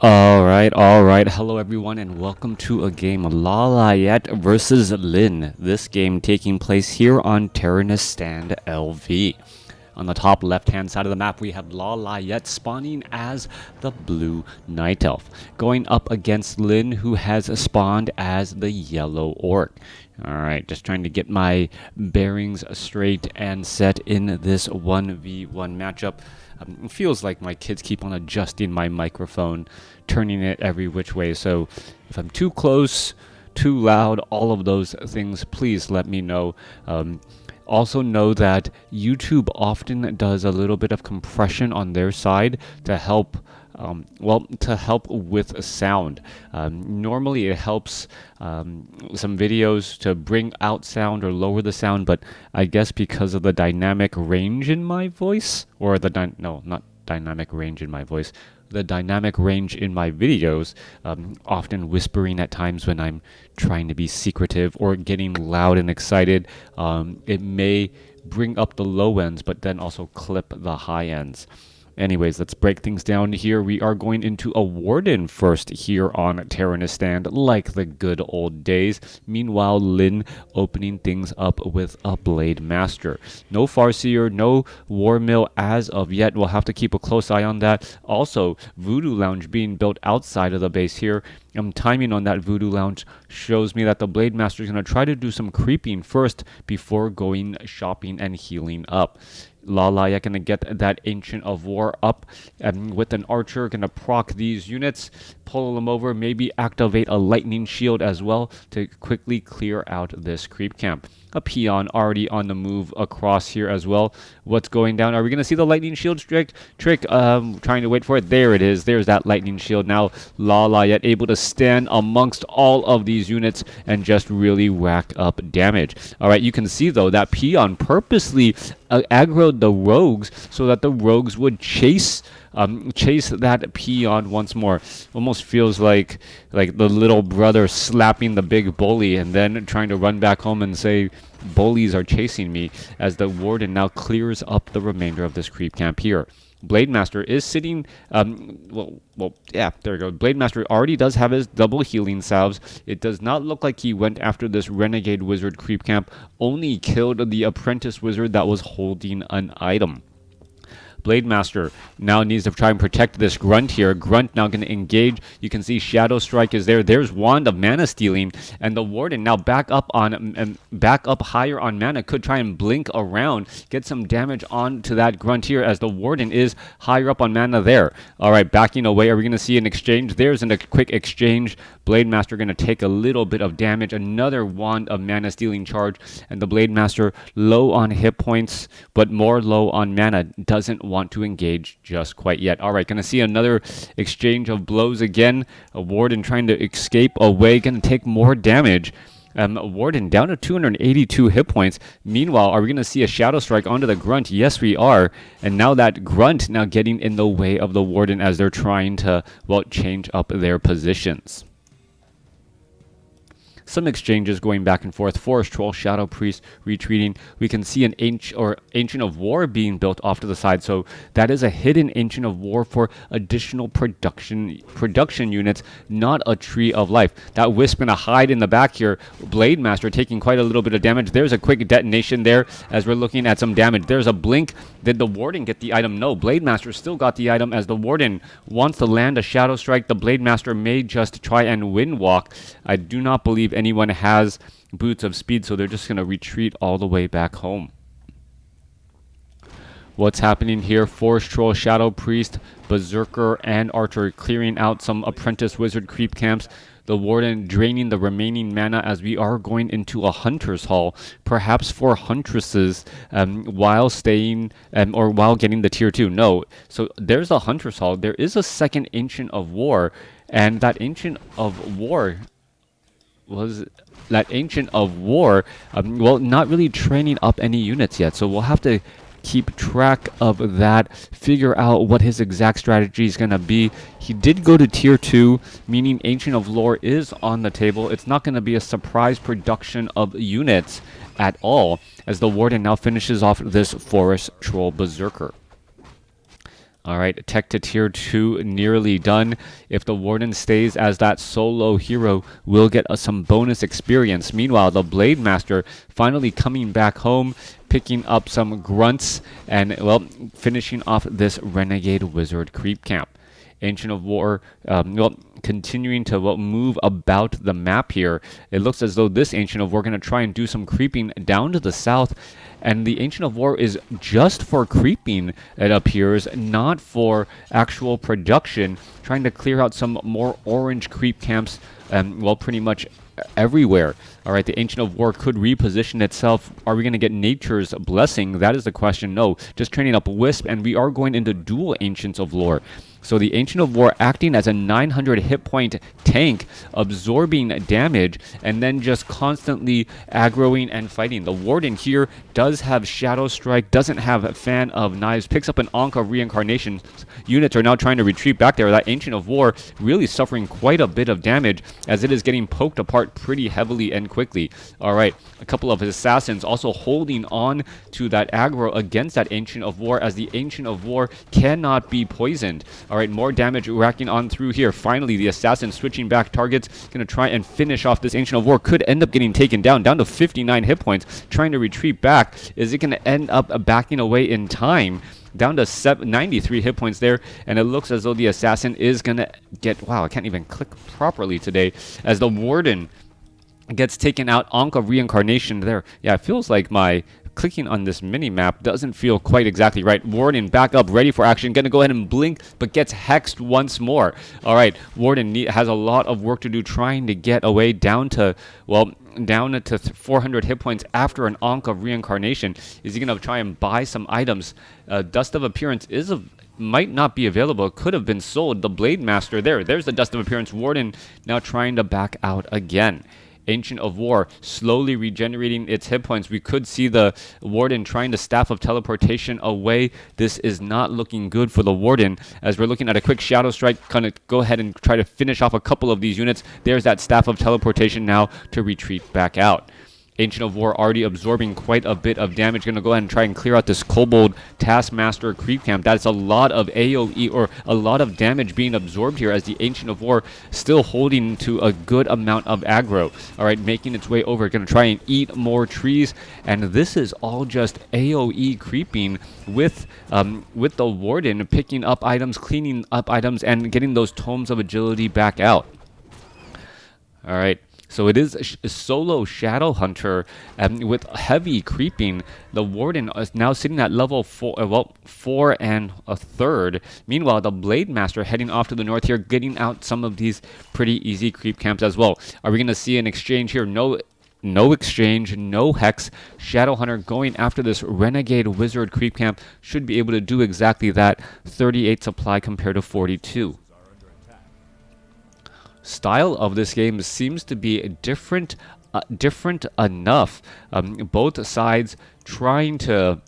Alright. Hello everyone and welcome to a game LawLiet versus Lin. This game taking place here on Terranistan LV. On the top left hand side of the map we have LawLiet spawning as the blue night elf, going up against Lin, who has spawned as the yellow orc. Alright, just trying to get my bearings straight and set in this 1v1 matchup. It feels like my kids keep on adjusting my microphone, turning it every which way. So if I'm too close, too loud, all of those things, please let me know. Also know that YouTube often does a little bit of compression on their side to help with sound. Normally it helps some videos to bring out sound or lower the sound, but I guess because of the dynamic range in my voice, or the not dynamic range in my voice, the dynamic range in my videos, often whispering at times when I'm trying to be secretive or getting loud and excited, it may bring up the low ends but then also clip the high ends. Anyways, let's break things down here. We are going into a Warden first here on Terranistan, like the good old days. Meanwhile, Lin opening things up with a Blade Master. No Farseer, no War Mill as of yet. We'll have to keep a close eye on that. Also, Voodoo Lounge being built outside of the base here. Timing on that Voodoo Lounge shows me that the Blade Master is going to try to do some creeping first before going shopping and healing up. LawLiet gonna get that Ancient of War up, and with an archer gonna proc these units, pull them over, maybe activate a lightning shield as well to quickly clear out this creep camp. A peon already on the move across here as well. What's going down? Are we gonna see the lightning shield trick? Trying to wait for it. There it is. There's that lightning shield. Now LawLiet able to stand amongst all of these units and just really rack up damage. All right, you can see though that peon purposely aggroed the rogues so that the rogues would chase that peon once more. Almost feels like the little brother slapping the big bully and then trying to run back home and say, bullies are chasing me, as the warden now clears up the remainder of this creep camp here. Blade Master is sitting, yeah, there we go. Blade Master already does have his double healing salves. It does not look like he went after this Renegade Wizard creep camp, only killed the Apprentice Wizard that was holding an item. Blade Master now needs to try and protect this Grunt here. Grunt now going to engage. You can see Shadow Strike is there. There's Wand of Mana Stealing, and the Warden now back up higher on mana. Could try and blink around, get some damage onto that Grunt here, as the Warden is higher up on mana there. All right, backing away. Are we going to see an exchange? There's a quick exchange. Blade Master going to take a little bit of damage. Another Wand of Mana Stealing charge, and the Blade Master low on hit points, but more low on mana. Doesn't want to engage just quite yet. All right, going to see another exchange of blows again. A Warden trying to escape away, going to take more damage. Warden down to 282 hit points. Meanwhile, are we going to see a Shadow Strike onto the Grunt? Yes, we are. And now that Grunt now getting in the way of the Warden as they're trying to, well, change up their positions. Some exchanges going back and forth. Forest Troll, Shadow Priest retreating. We can see an Ancient of War being built off to the side. So that is a hidden Ancient of War for additional production units, not a Tree of Life. That Wisp gonna hide in the back here. Blade Master taking quite a little bit of damage. There's a quick detonation there as we're looking at some damage. There's a blink. Did the Warden get the item? No, Blade Master still got the item, as the Warden wants to land a Shadow Strike. The Blade Master may just try and wind walk. I do not believe anyone has Boots of Speed, so they're just going to retreat all the way back home. What's happening here? Forest Troll, Shadow Priest, Berserker, and Archer clearing out some Apprentice Wizard creep camps. The Warden draining the remaining mana as we are going into a Hunter's Hall, perhaps for Huntresses, while staying, or while getting the tier 2. No, so there's a Hunter's Hall. There is a second Ancient of War, and that Ancient of War well, not really training up any units yet, so we'll have to keep track of that, figure out what his exact strategy is going to be. He did go to tier 2, meaning Ancient of Lore is on the table. It's not going to be a surprise production of units at all, as the Warden now finishes off this Forest Troll Berserker. All right, tech to tier 2 nearly done. If the Warden stays as that solo hero, we'll get some bonus experience. Meanwhile, the Blade Master finally coming back home, picking up some grunts, and, well, finishing off this Renegade Wizard creep camp. Ancient of War, continuing to move about the map here. It looks as though this Ancient of War going to try and do some creeping down to the south, and the Ancient of War is just for creeping, it appears, not for actual production, trying to clear out some more orange creep camps, pretty much everywhere. All right, the Ancient of War could reposition itself. Are we going to get Nature's Blessing? That is the question. No, just training up Wisp, and we are going into dual Ancients of Lore. So the Ancient of War acting as a 900 hit point tank, absorbing damage, and then just constantly aggroing and fighting. The Warden here does have Shadow Strike, doesn't have Fan of Knives, picks up an Ankh of Reincarnation. Units are now trying to retreat back there. That Ancient of War really suffering quite a bit of damage as it is getting poked apart pretty heavily and quickly. All right, a couple of assassins also holding on to that aggro against that Ancient of War, as the Ancient of War cannot be poisoned. All right, more damage racking on through here. Finally, the assassin switching back targets, going to try and finish off this Ancient of War. Could end up getting taken down to 59 hit points, trying to retreat back. Is it going to end up backing away in time? Down to 93 hit points there, and it looks as though the assassin is going to get... Wow, I can't even click properly today, as the Warden gets taken out. Ankh of Reincarnation there. Yeah, it feels like my clicking on this mini map doesn't feel quite exactly right. Warden back up, ready for action, gonna go ahead and blink, but gets hexed once more. All right, Warden has a lot of work to do, trying to get away down to, well, down to 400 hit points after an Ankh of Reincarnation. Is he gonna try and buy some items? Dust of Appearance might not be available. It could have been sold. The Blade Master there's the Dust of Appearance. Warden now trying to back out again. Ancient of War slowly regenerating its hit points. We could see the Warden trying to Staff of Teleportation away. This is not looking good for the Warden, as we're looking at a quick Shadow Strike. Gonna go ahead and try to finish off a couple of these units. There's that Staff of Teleportation now to retreat back out. Ancient of War already absorbing quite a bit of damage. Going to go ahead and try and clear out this Kobold Taskmaster creep camp. That's a lot of AoE, or a lot of damage being absorbed here, as the Ancient of War still holding to a good amount of aggro. All right, making its way over. Going to try and eat more trees, and this is all just AoE creeping with the Warden picking up items, cleaning up items, and getting those Tomes of Agility back out. All right. So it is a solo Shadow Hunter with heavy creeping. The Warden is now sitting at level 4 and a third. Meanwhile, the Blade Master heading off to the north here, getting out some of these pretty easy creep camps as well. Are we going to see an exchange here? No exchange, no hex. Shadow Hunter going after this Renegade Wizard creep camp should be able to do exactly that. 38 supply compared to 42. Style of this game seems to be different enough. Both sides trying to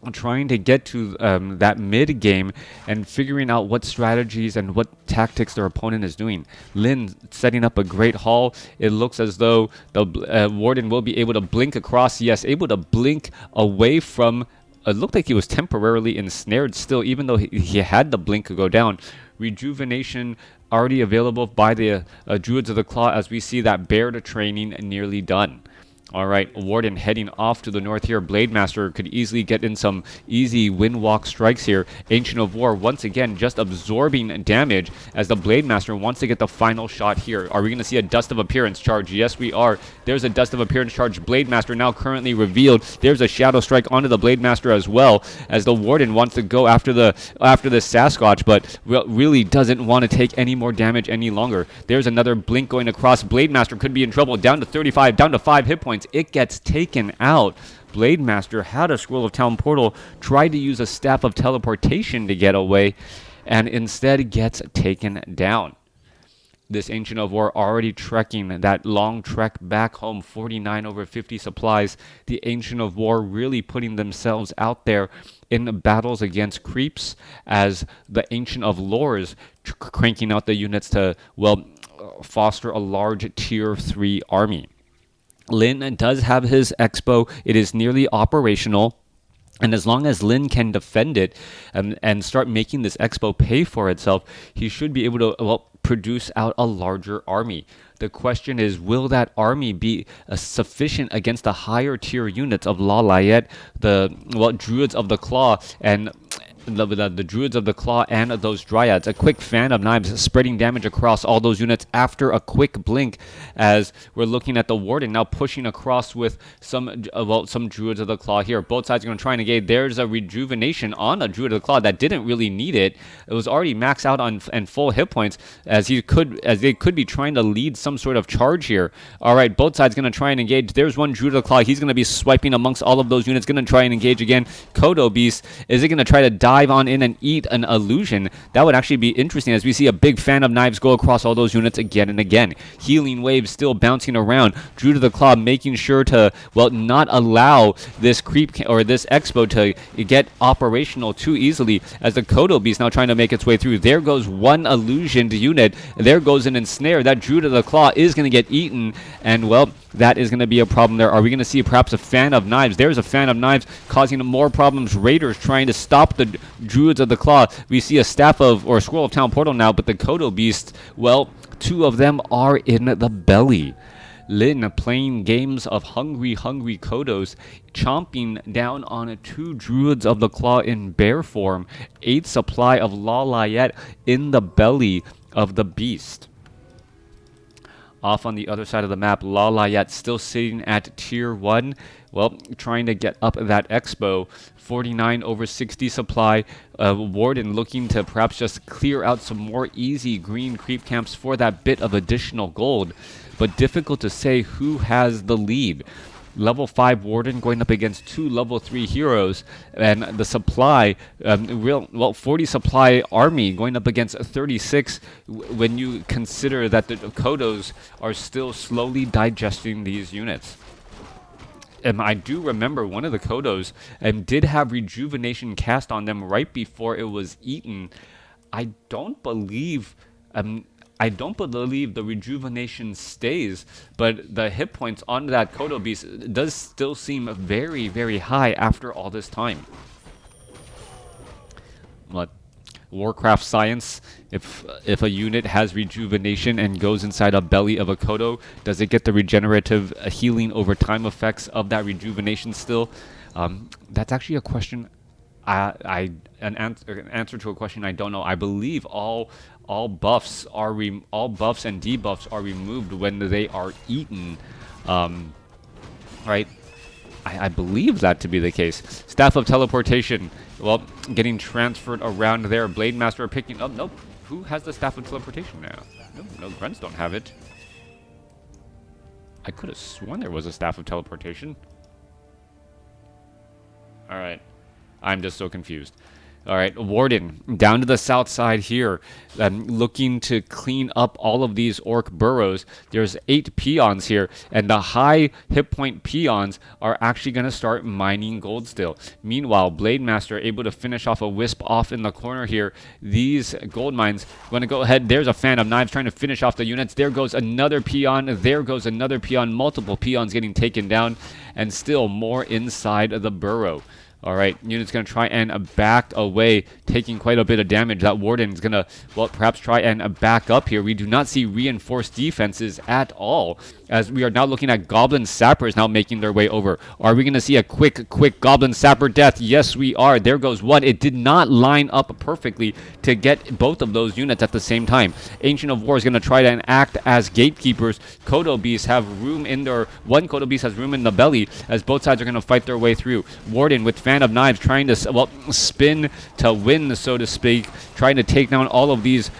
get to that mid game and figuring out what strategies and what tactics their opponent is doing. Lin setting up a great haul. It looks as though the Warden will be able to blink across. Yes, able to blink away from... It looked like he was temporarily ensnared still, even though he had the blink go down. Rejuvenation already available by the Druids of the Claw, as we see that bear training nearly done. All right, Warden heading off to the north here. Blade Master could easily get in some easy windwalk strikes here. Ancient of War once again just absorbing damage, as the Blade Master wants to get the final shot here. Are we going to see a Dust of Appearance charge? Yes, we are. There's a Dust of Appearance charge. Blade Master now currently revealed. There's a Shadow Strike onto the Blade Master as well, as the Warden wants to go after the Sasquatch, but really doesn't want to take any more damage any longer. There's another blink going across. Blade Master could be in trouble. Down to 35, down to 5 hit points. It gets taken out. Blade Master had a Scroll of Town Portal, tried to use a Staff of Teleportation to get away, and instead gets taken down. This Ancient of War already trekking that long trek back home, 49 over 50 supplies. The Ancient of War really putting themselves out there in battles against creeps, as the Ancient of Lores cranking out the units to, well, foster a large tier 3 army. Lin does have his expo. It is nearly operational. And as long as Lin can defend it and start making this expo pay for itself, he should be able to, well, produce out a larger army. The question is, will that army be sufficient against the higher tier units of LawLiet, the, well, Druids of the Claw, and the Druids of the Claw and those Dryads? A quick fan of knives spreading damage across all those units after a quick blink, as we're looking at the Warden now pushing across with some some Druids of the Claw here. Both sides are going to try and engage. There's a rejuvenation on a Druid of the Claw that didn't really need it. It was already maxed out on and full hit points, as they could be trying to lead some sort of charge here. All right, both sides going to try and engage. There's one Druid of the Claw. He's going to be swiping amongst all of those units. Going to try and engage again. Codo Beast, is it going to try to dive on in and eat an illusion? That would actually be interesting, as we see a big fan of knives go across all those units again and again. Healing waves still bouncing around. Druid of the Claw making sure to, well, not allow this creep or this expo to get operational too easily, as the Codo Beast now trying to make its way through. There goes one illusioned unit. There goes an ensnare. That Druid of the Claw is going to get eaten, and, well, that is going to be a problem there. Are we going to see perhaps a fan of knives? There's a fan of knives causing more problems. Raiders trying to stop the Druids of the Claw. We see a staff of, or a scroll of town portal now, but the Codo Beast, well, two of them are in the belly. Lin playing games of hungry Codos, chomping down on two Druids of the Claw in bear form. 8 supply of LawLiet in the belly of the beast. Off on the other side of the map, LawLiet still sitting at tier 1. Well, trying to get up that expo. 49 over 60 supply. Warden looking to perhaps just clear out some more easy green creep camps for that bit of additional gold. But difficult to say who has the lead. Level 5 Warden going up against 2 level 3 heroes, and the supply, 40 supply army going up against 36 when you consider that the Codos are still slowly digesting these units. I do remember one of the Codos did have rejuvenation cast on them right before it was eaten. I don't believe the rejuvenation stays, but the hit points on that Codo Beast does still seem very, very high after all this time. What? WarCraft science, if a unit has rejuvenation and goes inside a belly of a Codo, does it get the regenerative healing over time effects of that rejuvenation still? That's actually a question, an answer to a question I don't know. I believe all buffs and debuffs are removed when they are eaten, right? I believe that to be the case. Staff of Teleportation, well, getting transferred around there. Blade Master picking up. Nope. Who has the Staff of Teleportation now? No, Grunts don't have it. I could have sworn there was a Staff of Teleportation. Alright. I'm just so confused. Alright, Warden, down to the south side here, looking to clean up all of these orc burrows. There's 8 peons here, and the high hit point peons are actually going to start mining gold still. Meanwhile, Blade Master able to finish off a wisp off in the corner here. These gold mines going to go ahead. There's a fan of knives trying to finish off the units. There goes another peon. There goes another peon. Multiple peons getting taken down, and still more inside of the burrow. All right, unit's going to try and back away, taking quite a bit of damage. That Warden's going to, well, perhaps try and back up here. We do not see reinforced defenses at all, as we are now looking at Goblin Sappers now making their way over. Are we going to see a quick Goblin Sapper death? Yes, we are. There goes one. It did not line up perfectly to get both of those units at the same time. Ancient of War is going to try to act as gatekeepers. Codo Beasts have room in their... One Codo Beast has room in the belly, as both sides are going to fight their way through. Warden with fan of knives trying to, well, spin to win, so to speak, trying to take down all of these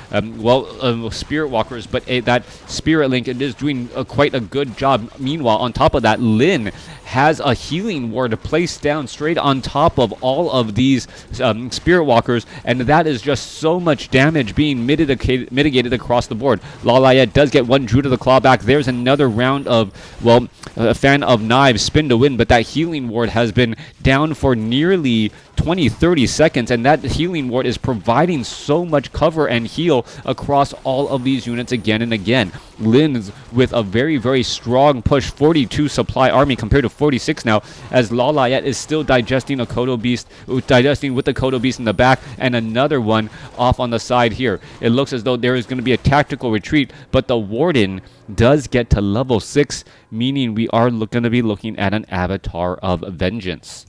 spirit walkers, but that spirit link, it is doing quite a good job. Meanwhile, on top of that, Lin has a healing ward placed down straight on top of all of these spirit walkers, and that is just so much damage being mitigated across the board. LawLiet does get one Druid of the Claw back. There's another round of, well, a fan of knives, spin to win, but that healing ward has been down for nearly 20-30 seconds, and that healing ward is providing so much cover and heal across all of these units again and again. Lin's with a very, very strong push, 42 supply army compared to 46 now, as LawLiet is still digesting a Codo Beast, digesting with the Codo Beast in the back, and another one off on the side here. It looks as though there is going to be a tactical retreat, but the Warden does get to level 6, meaning we are going to be looking at an Avatar of Vengeance.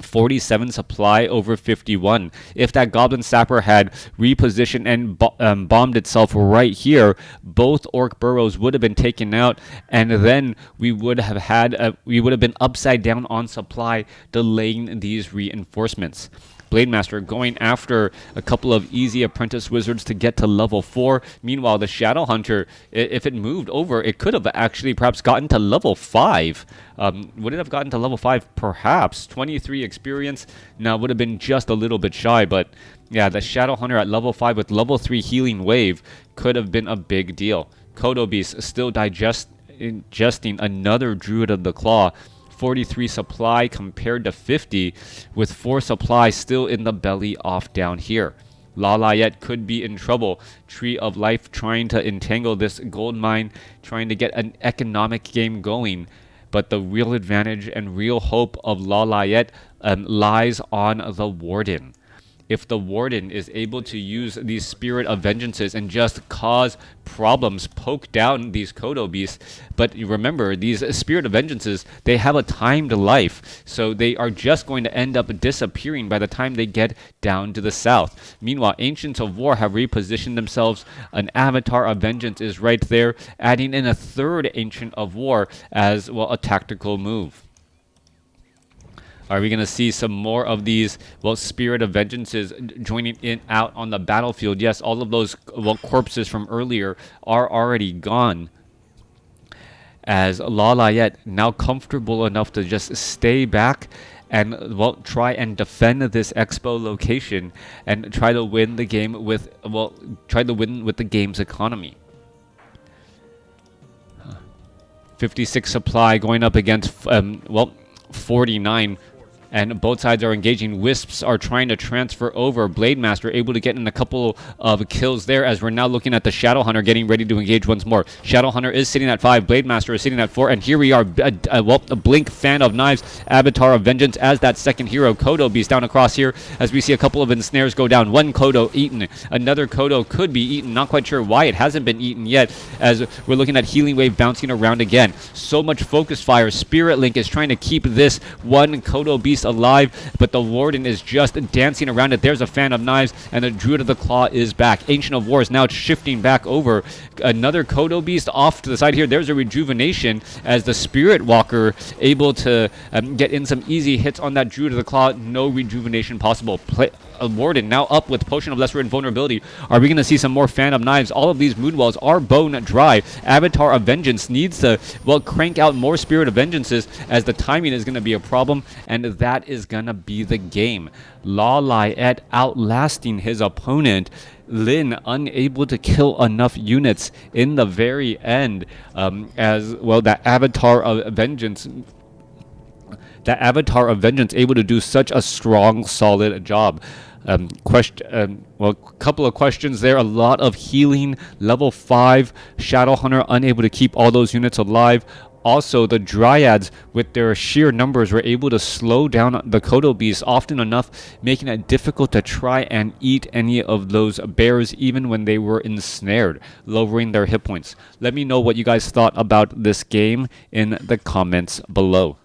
47 supply over 51. If that Goblin Sapper had repositioned and bombed itself right here, both Orc burrows would have been taken out, and then we would have had we would have been upside down on supply, delaying these reinforcements. Blademaster going after a couple of easy apprentice wizards to get to level 4. Meanwhile, the Shadow Hunter, if it moved over, it could have actually perhaps gotten to level 5. Would it have gotten to level 5? Perhaps. 23 experience. Now, would have been just a little bit shy, but yeah, the Shadow Hunter at level 5 with level 3 healing wave could have been a big deal. Codo Beast still digesting another Druid of the Claw. 43 supply compared to 50, with 4 supply still in the belly off down here. LawLiet could be in trouble. Tree of Life trying to entangle this gold mine, trying to get an economic game going. But the real advantage and real hope of LawLiet lies on the Warden. If the Warden is able to use these Spirit of Vengeances and just cause problems, poke down these Codo Beasts, but remember, these Spirit of Vengeances, they have a timed life, so they are just going to end up disappearing by the time they get down to the south. Meanwhile, Ancients of War have repositioned themselves. An Avatar of Vengeance is right there, adding in a third Ancient of War as, well, a tactical move. Are we going to see some more of these, well, Spirit of Vengeances joining in out on the battlefield? Yes, all of those, well, corpses from earlier are already gone. As LawLiet now comfortable enough to just stay back and, well, try and defend this expo location and try to win the game with, well, try to win with the game's economy. 56 supply going up against, well, 49. And both sides are engaging. Wisps are trying to transfer over. Blademaster able to get in a couple of kills there, as we're now looking at the Shadow Hunter getting ready to engage once more. Shadow Hunter is sitting at 5. Blademaster is sitting at 4. And here we are, well, a Blink Fan of Knives, Avatar of Vengeance as that second hero. Codo Beast down across here as we see a couple of ensnares go down. One Codo eaten. Another Codo could be eaten. Not quite sure why it hasn't been eaten yet, as we're looking at Healing Wave bouncing around again. So much focus fire. Spirit Link is trying to keep this one Codo Beast alive, but the Warden is just dancing around it. There's a Fan of Knives, and the Druid of the Claw is back. Ancient of War is now shifting back over. Another Codo Beast off to the side here. There's a rejuvenation as the Spirit Walker able to get in some easy hits on that Druid of the Claw. No rejuvenation possible. Warden now up with Potion of Lesser Invulnerability. Are we going to see some more Fan of Knives? All of these moon walls are bone dry. Avatar of Vengeance needs to, well, crank out more Spirit of Vengeances, as the timing is going to be a problem, and that is going to be the game. LawLiet outlasting his opponent. Lin unable to kill enough units in the very end, as well, that Avatar of Vengeance able to do such a strong, solid job. Well, a couple of questions there. A lot of healing. Level 5 Shadow Hunter unable to keep all those units alive. Also, the Dryads, with their sheer numbers, were able to slow down the Codo Beasts often enough, making it difficult to try and eat any of those bears, even when they were ensnared, lowering their hit points. Let me know what you guys thought about this game in the comments below.